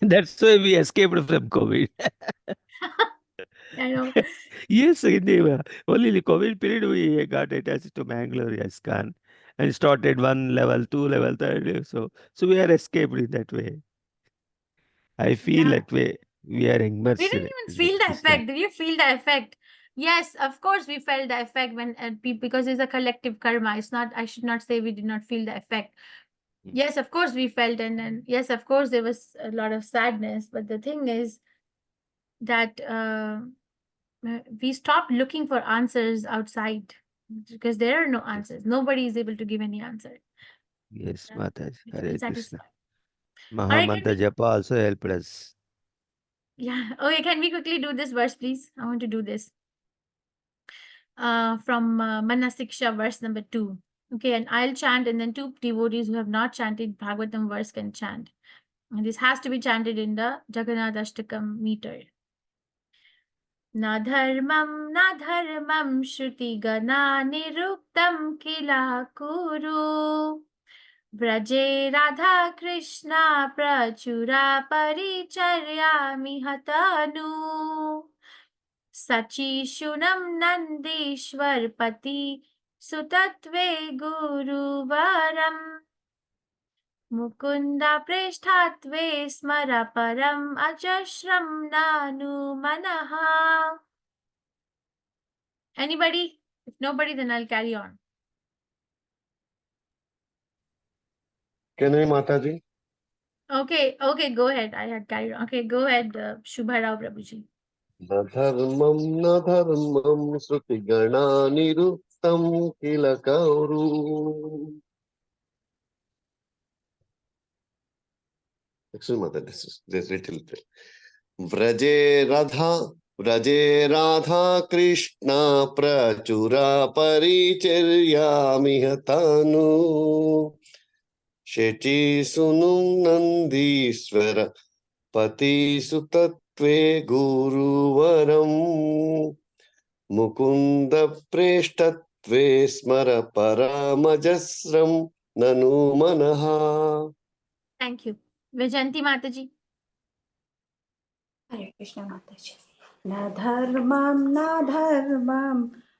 that's why we escaped from COVID. I know. Yes, only the COVID period we got attached to Mangalore ISKCON and started 1 level, 2 level, 3rd. So we are escaped in that way. I feel Yeah. that way. We are We immersed didn't in even feel the Krishna. effect. Did you feel the effect? Yes, of course we felt the effect when because it's a collective karma. It's not. I should not say we did not feel the effect. Yes, of course we felt, and then yes, of course there was a lot of sadness. But the thing is that we stopped looking for answers outside because there are no answers. Nobody is able to give any answer. Yes, Yeah. Mataji. We Hare feel Krishna. satisfied. All right, can Mahamantra we? Japa also helped us. Yeah. Okay, can we quickly do this verse, please? I want to do this. From Manasiksha, verse number 2. Okay, and I'll chant, and then two devotees who have not chanted Bhagavatam verse can chant. And this has to be chanted in the Jagannath Ashtakam meter. Na dharmam shruti gana niruktam kila kuru. Vraje Radha Krishna prachura paricharyami hatanu. Sachi shunam nandishwar pati sutatve guru varam. Mukunda preshtatve smara param ajashram nanu manaha. Anybody? If nobody, then I'll carry on. Can I, Mataji? Okay, go ahead. I had carried on. Okay, go ahead, Shubha Rao Prabhuji. Na dharmam sruti gana niruktam kila kauru. Excuse me, this is little bit. Vraje Radha Krishna prachura paricharyami hatanu. Sheti sunum nandiswara pati sutatve guruvaram. Mukunda preshtatve smara paramajasram nanu manaha. Thank you. Vijanti Mataji. Hare Krishna Mataji. Na dharmam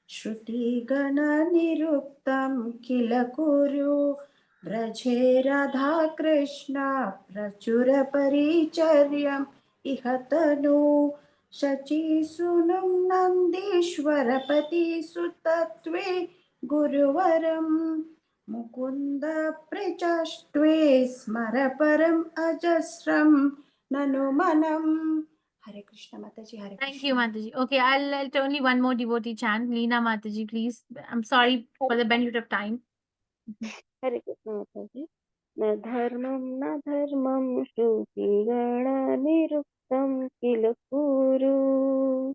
shruti gana niruktam kila kuru. Braje Radha Krishna prachura paricharyam ihatanu. Shachi sunam nandishwarapati sutatve guruvaram. Mukunda prechashtve smara param ajasram nanu manam. Hare Krishna Mataji, Hare Thank Krishna. you, Mataji. Okay, I'll only one more devotee chant. Leena Mataji, please. I'm sorry for the benefit of time. Hare Krishna Mataji. Na dharmam shruti gana niruktam kila kuru.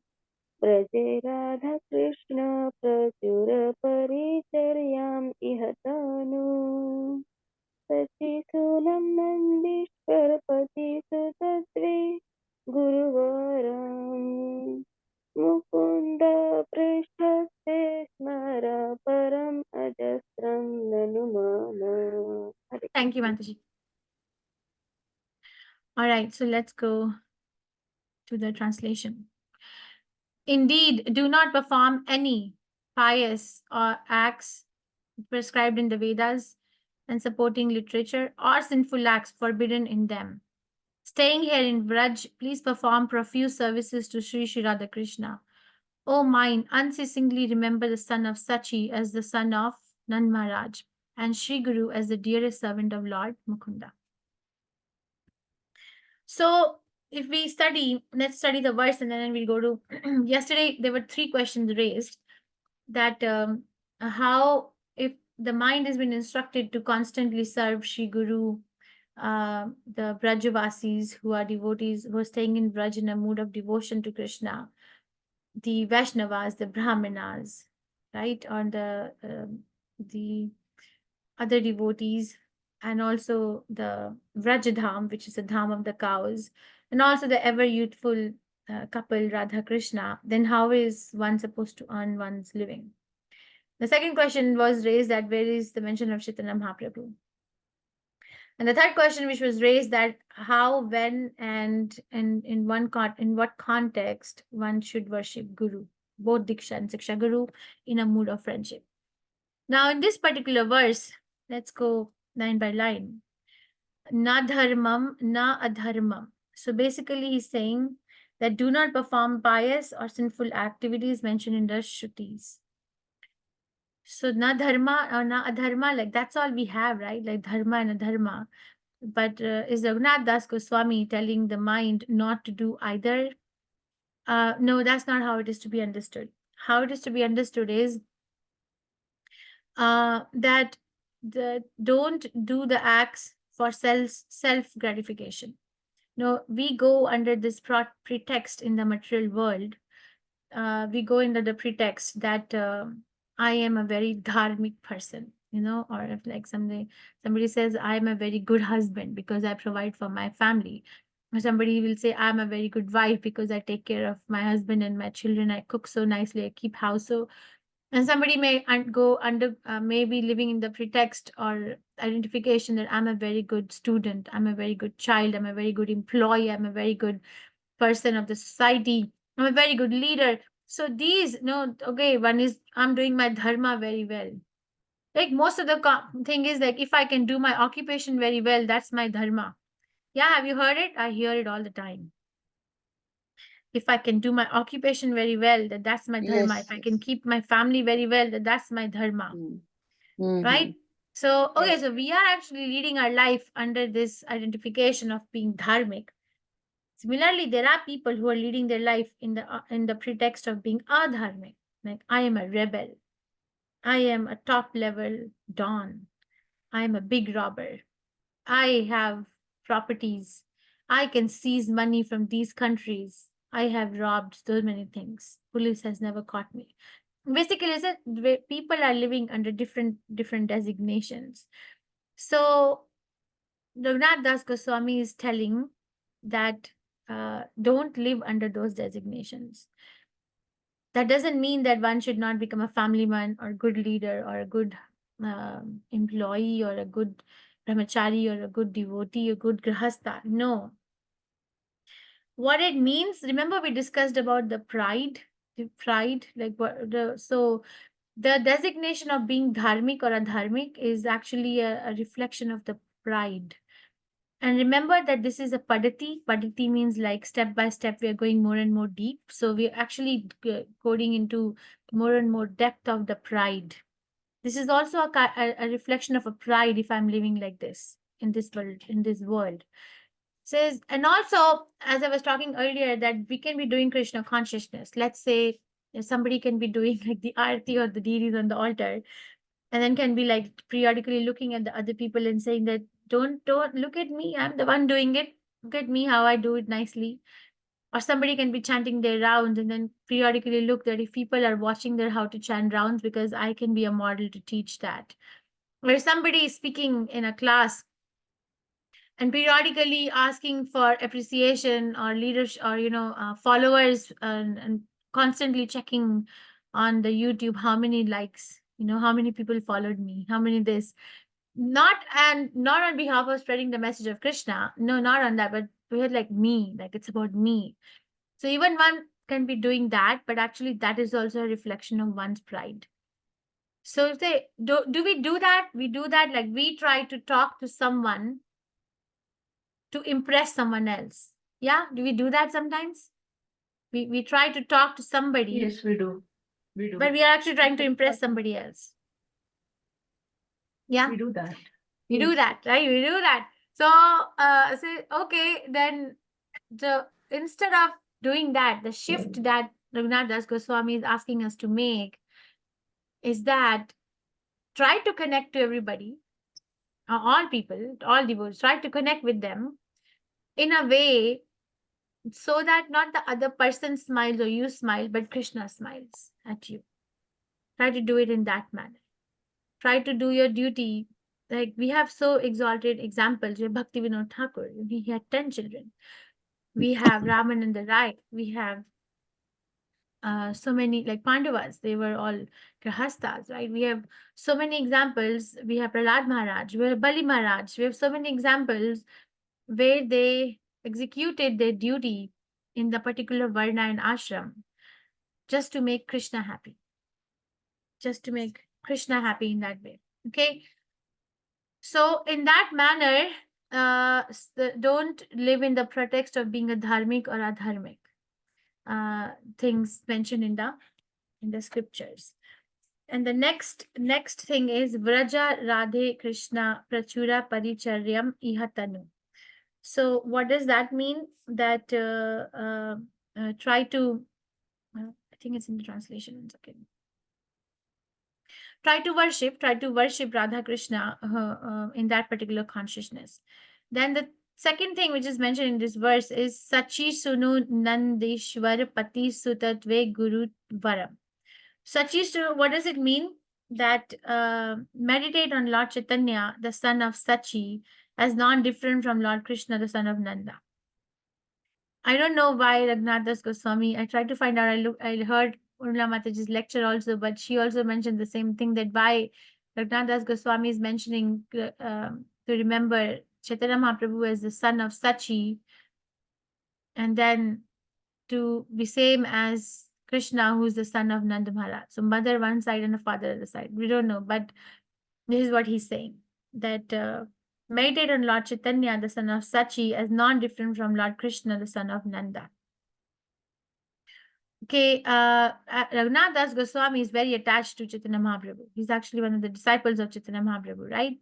Braje Radha Krishna prachura paricharyam ihatanu. Sachi sunam nandishwar pati sutatve guruvaram. Mukunda prishtaste smara param ajasram nanumana. Thank you, Mataji. All right, so let's go to the translation. Indeed, do not perform any pious or acts prescribed in the Vedas and supporting literature or sinful acts forbidden in them. Staying here in Vraj, please perform profuse services to Sri Sri Radha Krishna. O mind, unceasingly remember the son of Sachi as the son of Nand Maharaj and Sri Guru as the dearest servant of Lord Mukunda. So, if we study, let's study the verse and then we'll go to yesterday. There were 3 questions raised that how, if the mind has been instructed to constantly serve Sri Guru, the Brajavasis who are devotees who are staying in Braj in a mood of devotion to Krishna, the Vaishnavas, the Brahmanas, right, or the other devotees, and also the Vrajadham, which is the dham of the cows, and also the ever youthful couple Radha Krishna, then how is one supposed to earn one's living? The second question was raised that where is the mention of Chaitanya Mahaprabhu? And the third question which was raised that how, when, and in what context one should worship Guru, both Diksha and Siksha Guru, in a mood of friendship. Now in this particular verse, let's go line by line. Na dharmam, na adharmam. So basically he's saying that do not perform pious or sinful activities mentioned in the Shrutis. So na dharma or na adharma, like that's all we have, right? Like dharma and adharma. But is Raghunath Das Goswami telling the mind not to do either? No, that's not how it is to be understood. How it is to be understood is that don't do the acts for self gratification. No, we go under this pretext in the material world. We go under the pretext that I am a very dharmic person. or if like somebody says, I'm a very good husband because I provide for my family. Or somebody will say, I'm a very good wife because I take care of my husband and my children. I cook so nicely, I keep house. So, and somebody may go under, maybe living in the pretext or identification that I'm a very good student, I'm a very good child, I'm a very good employee, I'm a very good person of the society, I'm a very good leader. So these, okay, one is I'm doing my dharma very well. Like most of the thing is like, if I can do my occupation very well, that's my dharma. Yeah, have you heard it? I hear it all the time. If I can do my occupation very well, that's my dharma. Yes, If I yes. can keep my family very well, that's my dharma. Right? So, okay, so we are actually leading our life under this identification of being dharmic. Similarly, there are people who are leading their life in the pretext of being adharmic. Like, I am a rebel. I am a top level don. I am a big robber. I have properties. I can seize money from these countries. I have robbed so many things. Police has never caught me. Basically, is it people are living under different designations. So Raghunath Das Goswami is telling that don't live under those designations. That doesn't mean that one should not become a family man or good leader or a good employee or a good brahmachari or a good devotee or good grahastha. No. What it means, remember we discussed about the pride, like so the designation of being dharmic or adharmic is actually a reflection of the pride. And remember that this is a padati. Padati means like step by step, we are going more and more deep. So we're actually going into more and more depth of the pride. This is also a reflection of a pride if I'm living like this in this world. Says, and also, as I was talking earlier, that we can be doing Krishna consciousness. Let's say if somebody can be doing like the arati or the deities on the altar, and then can be like periodically looking at the other people and saying that don't look at me, I'm the one doing it, look at me how I do it nicely. Or somebody can be chanting their rounds and then periodically look that if people are watching their how to chant rounds, because I can be a model to teach that. Or somebody is speaking in a class and periodically asking for appreciation or leadership or followers, and constantly checking on the YouTube how many likes, how many people followed me, how many this, not on behalf of spreading the message of Krishna, no, not on that, but we had like me, like it's about me. So even one can be doing that, but actually that is also a reflection of one's pride. So say, do we do that? We do that, like we try to talk to someone to impress someone else. Yeah, do we do that sometimes? We try to talk to somebody. Yes, we do. But we are actually trying to impress somebody else. Yeah, We do that. we do that, right? We do that. So say, okay, then instead of doing that, the shift that Raghunath Das Goswami is asking us to make is that try to connect to everybody, all people, all devotees, try to connect with them in a way so that not the other person smiles or you smile, but Krishna smiles at you. Try to do it in that manner. Try to do your duty. Like we have so exalted examples. We have Bhakti Vinod Thakur. He had 10 children. We have Ramananda Rai. We have so many, like Pandavas. They were all grahastas, right? We have so many examples. We have Prahlad Maharaj. We have Bali Maharaj. We have so many examples where they executed their duty in the particular varna and ashram just to make Krishna happy. Just to make Krishna happy in that way. Okay. So in that manner, don't live in the pretext of being a dharmic or adharmic things mentioned in the scriptures. And the next thing is Vraja Radhe Krishna Prachura Paricharyam Ihatanu. So what does that mean? That try to, I think it's in the translation. It's okay. Try to worship Radha Krishna in that particular consciousness. Then the second thing which is mentioned in this verse is Sachi Sunu Nandeshwar Pati Sutatve Guru Varam. Sachi Sunu, what does it mean? that meditate on Lord Chaitanya, the son of Sachi, as non-different from Lord Krishna, the son of Nanda. I don't know why Raghunath Goswami, I tried to find out, I heard Urmila Mataji's lecture also, but she also mentioned the same thing, that why Raghunath Goswami is mentioning to remember Chaitanya Mahaprabhu as the son of Sachi, and then to be same as Krishna, who is the son of Nanda Maharaj. So mother one side and a father other side. We don't know, but this is what he's saying, that meditate on Lord Chaitanya, the son of Sachi, as non-different from Lord Krishna, the son of Nanda. Okay, Raghunath Das Goswami is very attached to Chaitanya Mahaprabhu. He's actually one of the disciples of Chaitanya Mahaprabhu, right?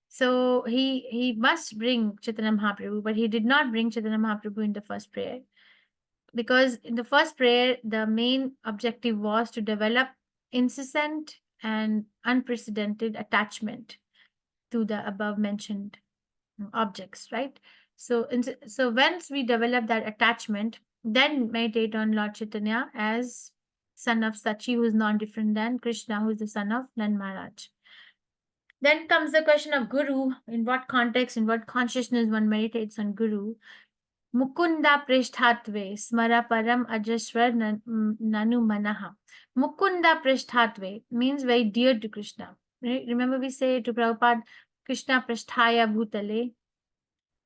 So he must bring Chaitanya Mahaprabhu, but he did not bring Chaitanya Mahaprabhu in the first prayer. Because in the first prayer, the main objective was to develop incessant and unprecedented attachment to the above mentioned objects, right? So once we develop that attachment, then meditate on Lord Chaitanya as son of Sachi, who is non-different than Krishna, who is the son of Nand Maharaj. Then comes the question of Guru. In what context, in what consciousness one meditates on Guru? Mukunda Prishthatve, Smara Param Ajaswar Nanu Manaha. Mukunda Prishthatve means very dear to Krishna. Right? Remember we say to Prabhupada, Krishna Prishthaya Bhutale.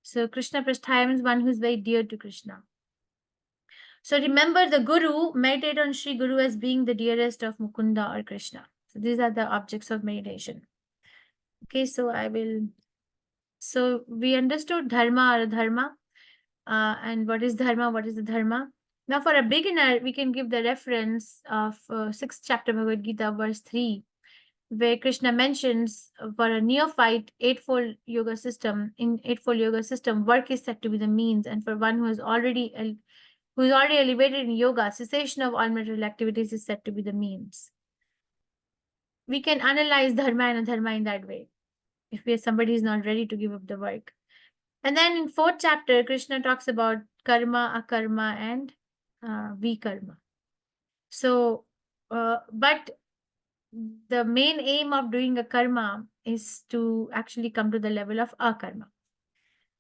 So Krishna Prishthaya means one who is very dear to Krishna. So remember the Guru, meditate on Sri Guru as being the dearest of Mukunda or Krishna. So these are the objects of meditation. Okay, so so we understood Dharma or Dharma. And what is Dharma, what is the Dharma? Now for a beginner, we can give the reference of 6th chapter Bhagavad Gita, verse 3, where Krishna mentions for a neophyte, Eightfold Yoga System, in Eightfold Yoga System, work is said to be the means, and for one who is already elevated in yoga, cessation of all material activities is said to be the means. We can analyze Dharma and Adharma in that way, if somebody is not ready to give up the work. And then in 4th chapter, Krishna talks about karma, akarma, and vikarma. So, but the main aim of doing a karma is to actually come to the level of akarma.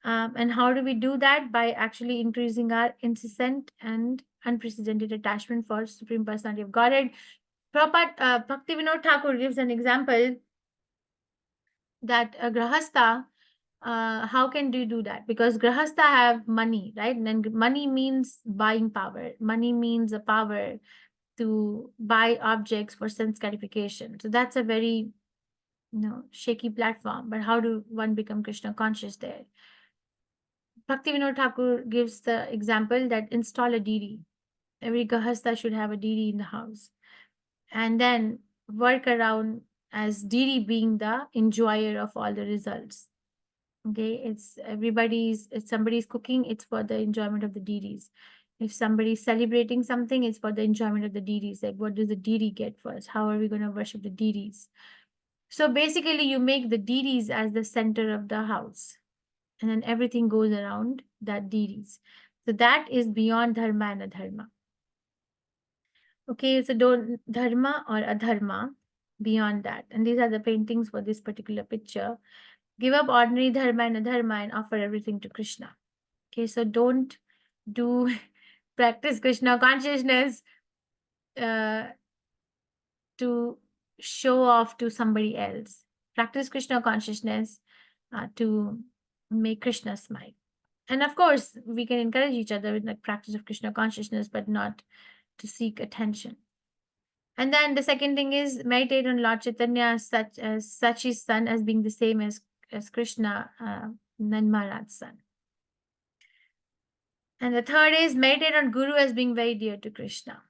And how do we do that? By actually increasing our incessant and unprecedented attachment for Supreme Personality of Godhead. Prabhupada, Bhaktivinoda Thakur gives an example that a grahastha, how can you do that? Because grahastha have money, right? And then money means buying power. Money means a power to buy objects for sense gratification. So that's a very shaky platform. But how do one become Krishna conscious there? Bhaktivinoda Thakur gives the example that install a deity. Every grahastha should have a deity in the house. And then work around as deity being the enjoyer of all the results. Okay, if somebody's cooking, it's for the enjoyment of the deities. If somebody's celebrating something, it's for the enjoyment of the deities. Like, what does the deity get first? How are we going to worship the deities? So basically, you make the deities as the center of the house, and then everything goes around that deities. So that is beyond dharma and adharma. Okay, so don't dharma or adharma beyond that. And these are the paintings for this particular picture. Give up ordinary dharma and adharma and offer everything to Krishna. Okay, so don't practice Krishna consciousness to show off to somebody else. Practice Krishna consciousness to make Krishna smile. And of course, we can encourage each other with the practice of Krishna consciousness, but not to seek attention. And then the second thing is meditate on Lord Chaitanya such his son as being the same as Krishna, Nand Maharaj's son. And the third is meditate on Guru as being very dear to Krishna.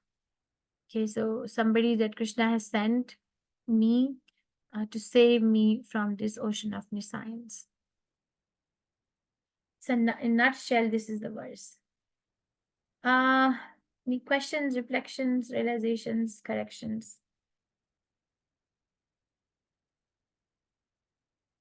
Okay, so somebody that Krishna has sent me to save me from this ocean of nescience. So in a nutshell, this is the verse. Any questions, reflections, realizations, corrections?